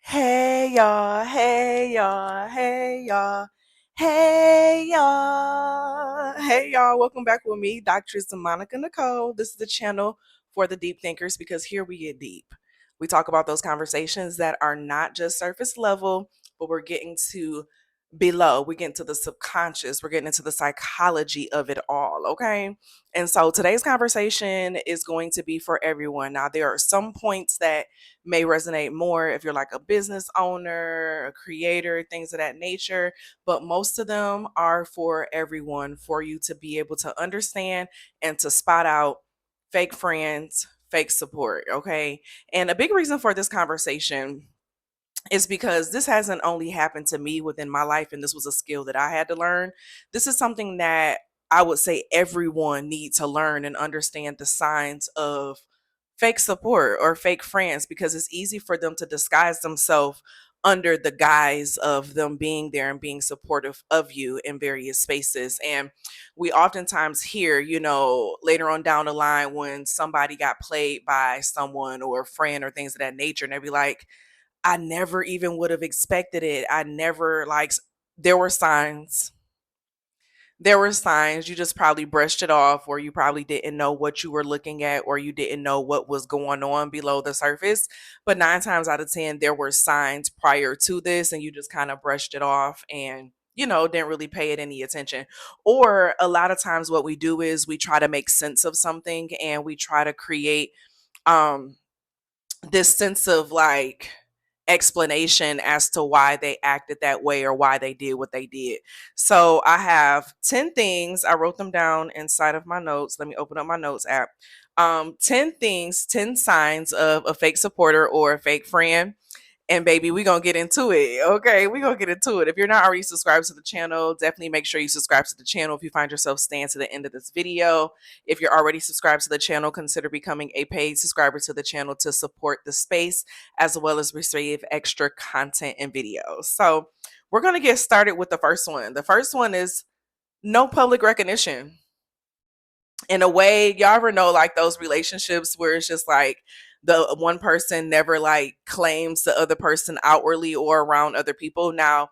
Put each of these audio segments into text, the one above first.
Hey y'all, hey y'all, hey y'all, hey y'all, hey y'all. Welcome back with me, Dr. Monica Nicole. This is the channel for the deep thinkers because here we get deep. We talk about those conversations that are not just surface level, but we're getting to below. We get into the subconscious, we're getting into the psychology of it all, okay? And so today's conversation is going to be for everyone. Now, there are some points that may resonate more if you're like a business owner, a creator, things of that nature, but most of them are for everyone, for you to be able to understand and to spot out fake friends, fake support, okay? And a big reason for this conversation is because this hasn't only happened to me within my life, and this was a skill that I had to learn. This is something that I would say everyone needs to learn and understand the signs of fake support or fake friends, because it's easy for them to disguise themselves under the guise of them being there and being supportive of you in various spaces. And we oftentimes hear, later on down the line when somebody got played by someone or a friend or things of that nature, and they be like, I never even would have expected it. I never like there were signs. There were signs. You just probably brushed it off, or you probably didn't know what you were looking at, or you didn't know what was going on below the surface. But 9 times out of 10, there were signs prior to this, and you just kind of brushed it off and didn't really pay it any attention. Or a lot of times what we do is we try to make sense of something and we try to create um this sense of like explanation as to why they acted that way or why they did what they did. So I have 10 things. I wrote them down inside of my notes. Let me open up my notes app. 10 things, 10 signs of a fake supporter or a fake friend. And baby, we gonna get into it. Okay, we gonna get into it. If you're not already subscribed to the channel, definitely make sure you subscribe to the channel if you find yourself staying to the end of this video. If you're already subscribed to the channel, consider becoming a paid subscriber to the channel to support the space as well as receive extra content and videos. So we're gonna get started with the first one. The first one is no public recognition. In a way, y'all ever know like those relationships where it's just like the one person never like claims the other person outwardly or around other people. Now,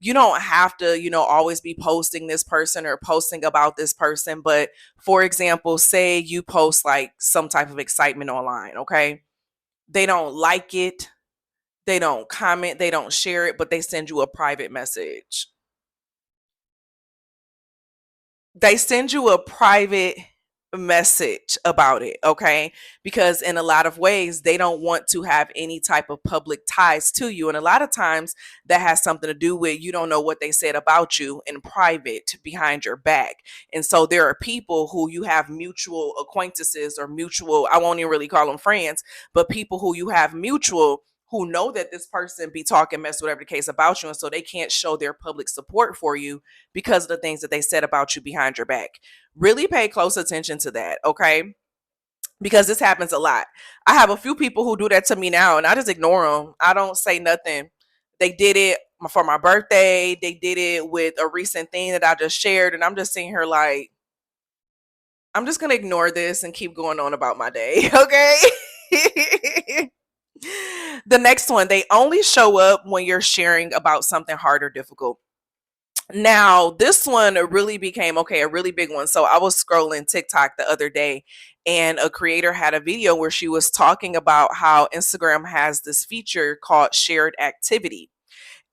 you don't have to, always be posting this person or posting about this person. But for example, say you post like some type of excitement online, okay? They don't like it, they don't comment, they don't share it, but they send you a private message. They send you a private message about it, okay? Because in a lot of ways, they don't want to have any type of public ties to you. And a lot of times that has something to do with you don't know what they said about you in private behind your back. And so there are people who you have mutual acquaintances or mutual, I won't even really call them friends, but people who you have mutual who know that this person be talking mess, whatever the case about you. And so they can't show their public support for you because of the things that they said about you behind your back. Really pay close attention to that, okay? Because this happens a lot. I have a few people who do that to me now, and I just ignore them. I don't say nothing. They did it for my birthday. They did it with a recent thing that I just shared, and I'm just sitting here like, I'm just gonna ignore this and keep going on about my day, okay? The next one, they only show up when you're sharing about something hard or difficult. Now, this one really became okay, a really big one. So I was scrolling TikTok the other day, and a creator had a video where she was talking about how Instagram has this feature called shared activity.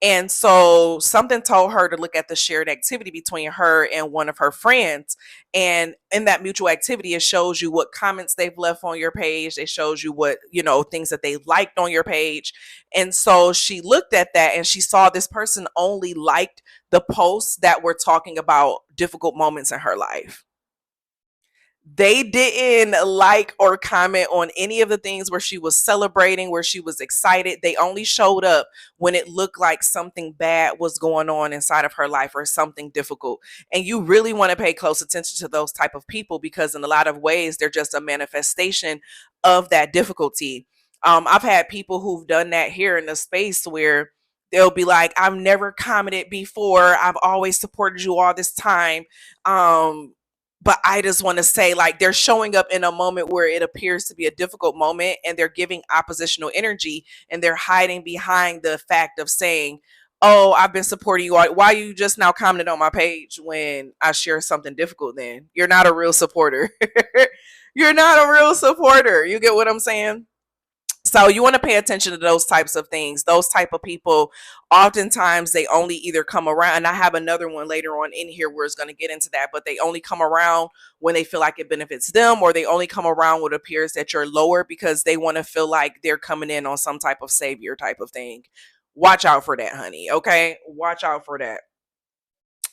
And so something told her to look at the shared activity between her and one of her friends. And in that mutual activity, it shows you what comments they've left on your page. It shows you what, things that they liked on your page. And so she looked at that and she saw this person only liked the posts that were talking about difficult moments in her life. They didn't like or comment on any of the things where she was celebrating, where she was excited. They only showed up when it looked like something bad was going on inside of her life or something difficult. And you really want to pay close attention to those type of people, because in a lot of ways they're just a manifestation of that difficulty. I've had people who've done that here in the space where they'll be like, I've never commented before, I've always supported you all this time. But I just want to say, like, they're showing up in a moment where it appears to be a difficult moment, and they're giving oppositional energy, and they're hiding behind the fact of saying, oh, I've been supporting you. Why you just now commented on my page when I share something difficult? Then you're not a real supporter. You're not a real supporter. You get what I'm saying? So you want to pay attention to those types of things. Those type of people, oftentimes they only either come around, and I have another one later on in here where it's going to get into that, but they only come around when they feel like it benefits them, or they only come around when it appears that you're lower because they want to feel like they're coming in on some type of savior type of thing. Watch out for that, honey. Okay, watch out for that.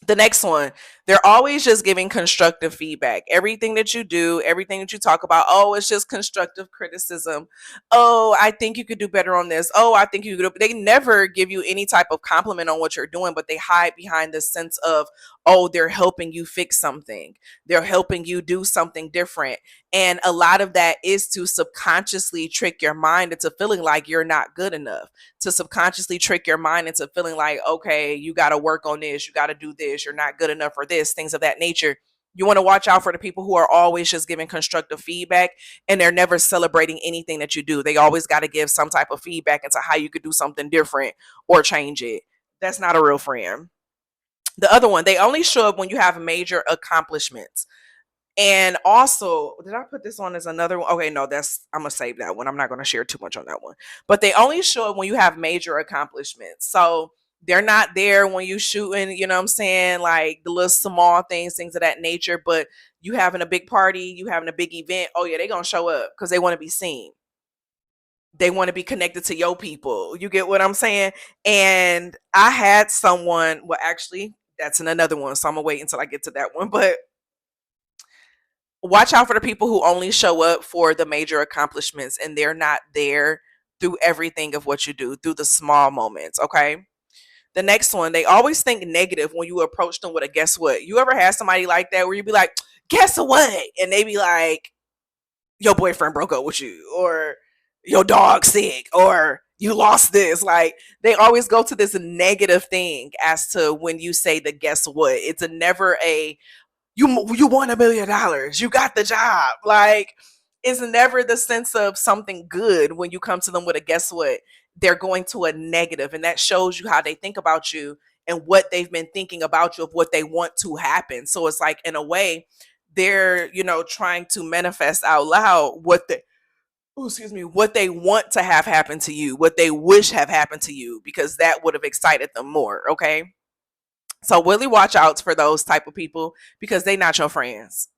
The next one, they're always just giving constructive feedback. Everything that you do, everything that you talk about, oh, it's just constructive criticism. Oh, I think you could do better on this. Oh, I think you could. They never give you any type of compliment on what you're doing, but they hide behind the sense of, oh, they're helping you fix something. They're helping you do something different. And a lot of that is to subconsciously trick your mind into feeling like you're not good enough, to subconsciously trick your mind into feeling like, okay, you got to work on this, you got to do this, you're not good enough for this, things of that nature. You want to watch out for the people who are always just giving constructive feedback, and they're never celebrating anything that you do. They always got to give some type of feedback into how you could do something different or change it. That's not a real friend. The other one, they only show up when you have major accomplishments. And also, did I put this on as another one? Okay, no, that's, I'm gonna save that one. I'm not gonna share too much on that one. But they only show it when you have major accomplishments. So they're not there when you shooting, you know what I'm saying, like the little small things, things of that nature. But you having a big party, you having a big event, oh yeah, they gonna show up because they want to be seen. They want to be connected to your people. You get what I'm saying? And I had someone, well, actually, that's in another one. So I'm gonna wait until I get to that one. But watch out for the people who only show up for the major accomplishments, and they're not there through everything of what you do, through the small moments. Okay. The next one, they always think negative when you approach them with a guess what. You ever had somebody like that where you be like, guess what? And they be like, your boyfriend broke up with you, or your dog's sick, or you lost this. Like, they always go to this negative thing as to when you say the guess what. It's a never a, you won $1 million, you got the job. Like, it's never the sense of something good when you come to them with a guess what. They're going to a negative, and that shows you how they think about you and what they've been thinking about you, of what they want to happen. So it's like, in a way, they're, trying to manifest out loud what they, oh, excuse me, what they want to have happen to you, what they wish have happened to you, because that would have excited them more. Okay. So really watch out for those type of people, because they not your friends.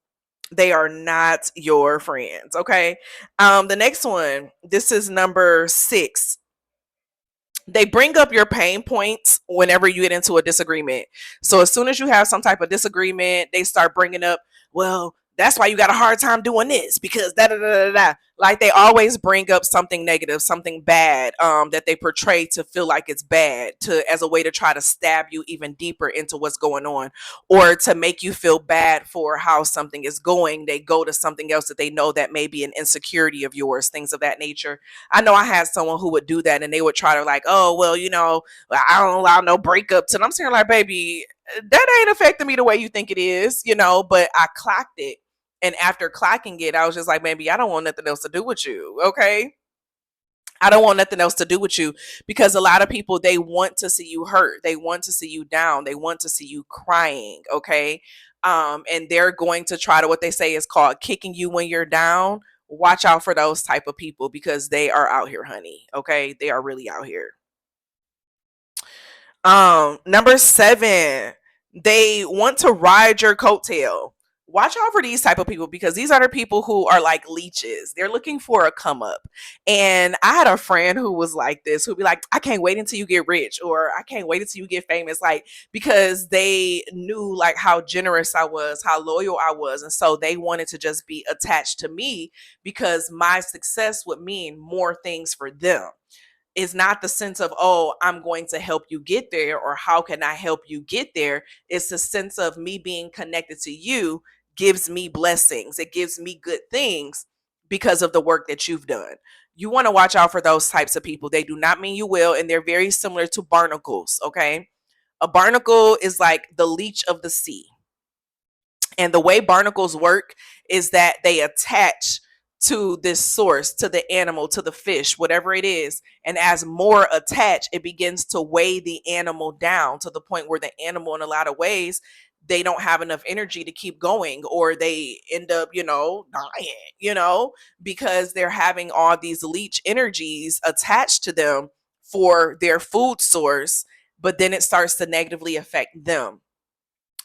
They are not your friends. Okay. The next one, this is number 6. They bring up your pain points whenever you get into a disagreement. So as soon as you have some type of disagreement, they start bringing up, well, that's why you got a hard time doing this, because da da da da da. Like, they always bring up something negative, something bad, that they portray to feel like it's bad, to as a way to try to stab you even deeper into what's going on, or to make you feel bad for how something is going. They go to something else that they know that may be an insecurity of yours, things of that nature. I know I had someone who would do that, and they would try to, like, oh, well, I don't allow no breakups. And I'm saying, like, baby, that ain't affecting me the way you think it is, but I clocked it. And after clocking it, I was just like, baby, I don't want nothing else to do with you. Okay. I don't want nothing else to do with you, because a lot of people, they want to see you hurt. They want to see you down. They want to see you crying. Okay. And they're going to try to, what they say is called kicking you when you're down. Watch out for those type of people, because they are out here, honey. Okay. They are really out here. Number 7, they want to ride your coattail. Watch out for these type of people, because these are the people who are like leeches. They're looking for a come up. And I had a friend who was like this, who'd be like, I can't wait until you get rich, or I can't wait until you get famous. Like, because they knew like how generous I was, how loyal I was. And so they wanted to just be attached to me, because my success would mean more things for them. Is not the sense of, oh, I'm going to help you get there, or how can I help you get there. It's the sense of me being connected to you gives me blessings. It gives me good things because of the work that you've done. You want to watch out for those types of people. They do not mean you will, and they're very similar to barnacles. Okay. A barnacle is like the leech of the sea. And the way barnacles work is that they attach to this source, to the animal, to the fish, whatever it is. And as more attach, it begins to weigh the animal down to the point where the animal, in a lot of ways, they don't have enough energy to keep going, or they end up, dying, because they're having all these leech energies attached to them for their food source, but then it starts to negatively affect them.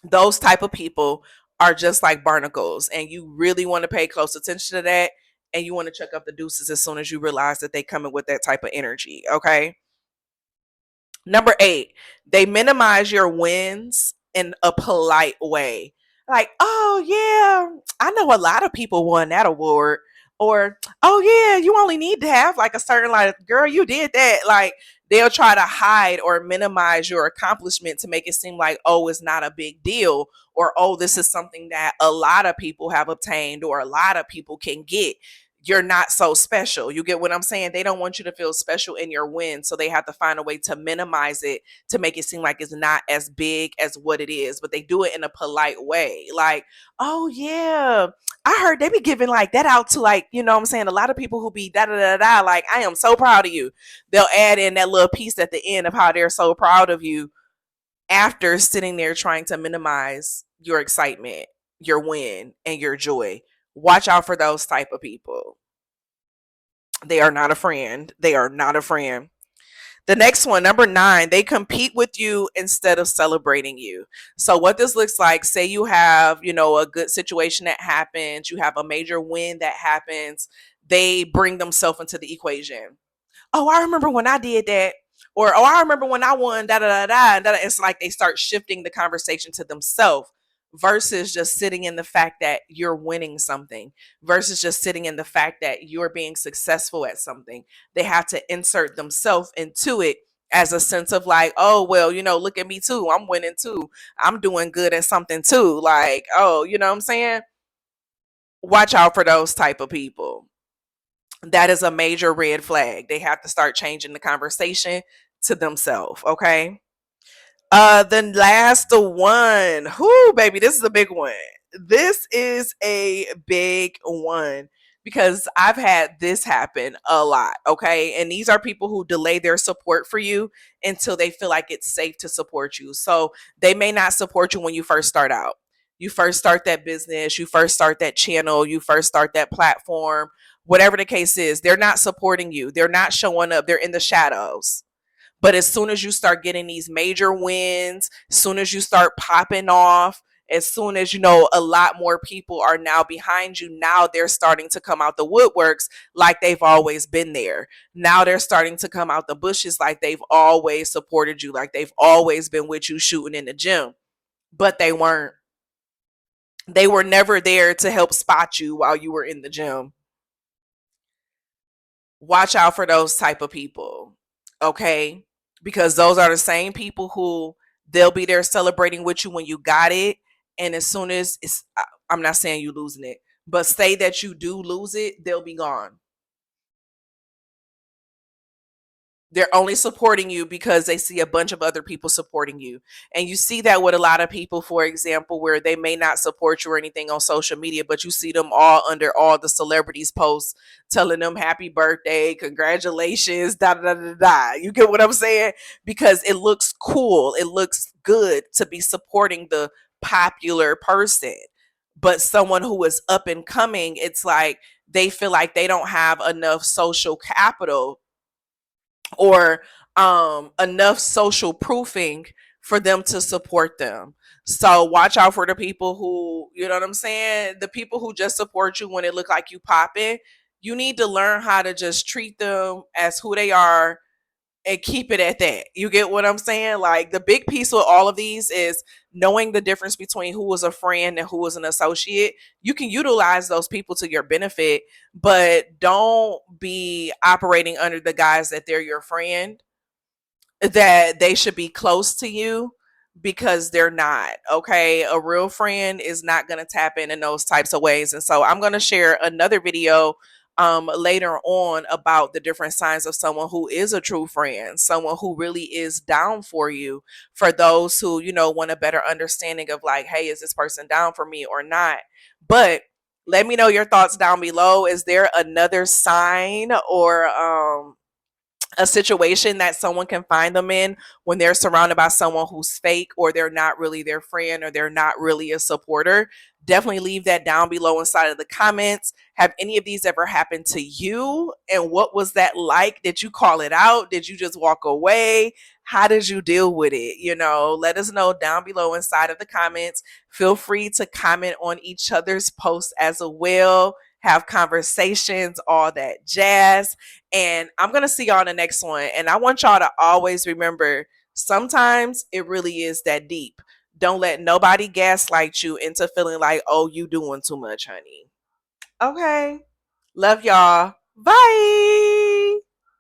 Those type of people are just like barnacles, and you really want to pay close attention to that, and you want to check up the deuces as soon as you realize that they come in with that type of energy. Okay. Number 8, they minimize your wins in a polite way. Like, oh yeah, I know a lot of people won that award. Or, oh yeah, you only need to have like a certain, like, girl, you did that. Like, they'll try to hide or minimize your accomplishment to make it seem like, oh, it's not a big deal, or oh, this is something that a lot of people have obtained or a lot of people can get. You're not so special. You get what I'm saying? They don't want you to feel special in your win. So they have to find a way to minimize it to make it seem like it's not as big as what it is. But they do it in a polite way. Like, oh, yeah, I heard they be giving like that out to, like, you know what I'm saying? A lot of people who be da da da da, like, I am so proud of you. They'll add in that little piece at the end of how they're so proud of you after sitting there trying to minimize your excitement, your win, and your joy. Watch out for those type of people. They are not a friend. They are not a friend. The next one, number 9, they compete with you instead of celebrating you. So what this looks like, say you have, a good situation that happens, you have a major win that happens, they bring themselves into the equation. Oh, I remember when I did that. Or, oh, I remember when I won, da da da da. Da. It's like they start shifting the conversation to themselves versus just sitting in the fact that you're winning something, versus just sitting in the fact that you're being successful at something. They have to insert themselves into it as a sense of like, oh, well, look at me too. I'm winning too. I'm doing good at something too. Like, oh, you know what I'm saying? Watch out for those type of people. That is a major red flag. They have to start changing the conversation to themselves. Okay. The last one. Whoo, baby, this is a big one. This is a big one because I've had this happen a lot. Okay. And these are people who delay their support for you until they feel like it's safe to support you. So they may not support you when you first start out. You first start that business, you first start that channel, you first start that platform, whatever the case is, they're not supporting you. They're not showing up. They're in the shadows. But as soon as you start getting these major wins, as soon as you start popping off, as soon as a lot more people are now behind you, now they're starting to come out the woodworks like they've always been there. Now they're starting to come out the bushes like they've always supported you, like they've always been with you shooting in the gym. But they weren't. They were never there to help spot you while you were in the gym. Watch out for those type of people. Okay? Because those are the same people who they'll be there celebrating with you when you got it, and as soon as I'm not saying you losing it, but say that you do lose it, they'll be gone. They're only supporting you because they see a bunch of other people supporting you. And you see that with a lot of people, for example, where they may not support you or anything on social media, but you see them all under all the celebrities' posts telling them happy birthday, congratulations, da da da da da. You get what I'm saying? Because it looks cool. It looks good to be supporting the popular person. But someone who is up and coming, it's like they feel like they don't have enough social capital or enough social proofing for them to support them. So watch out for the people who, you know what I'm saying? The people who just support you when it look like you popping. You need to learn how to just treat them as who they are and keep it at that. You get what I'm saying? Like, the big piece with all of these is knowing the difference between who was a friend and who was an associate. You can utilize those people to your benefit, but don't be operating under the guise that they're your friend, that they should be close to you, because they're not. Okay, a real friend is not going to tap in those types of ways. And so I'm going to share another video later on about the different signs of someone who is a true friend, someone who really is down for you, for those who, want a better understanding of like, hey, is this person down for me or not? But let me know your thoughts down below. Is there another sign or a situation that someone can find them in when they're surrounded by someone who's fake, or they're not really their friend, or they're not really a supporter? Definitely leave that down below inside of the comments. Have any of these ever happened to you? And what was that like? Did you call it out? Did you just walk away? How did you deal with it? Let us know down below inside of the comments. Feel free to comment on each other's posts as well. Have conversations, all that jazz. And I'm going to see y'all in the next one. And I want y'all to always remember, sometimes it really is that deep. Don't let nobody gaslight you into feeling like, oh, you doing too much, honey. Okay. Love y'all. Bye.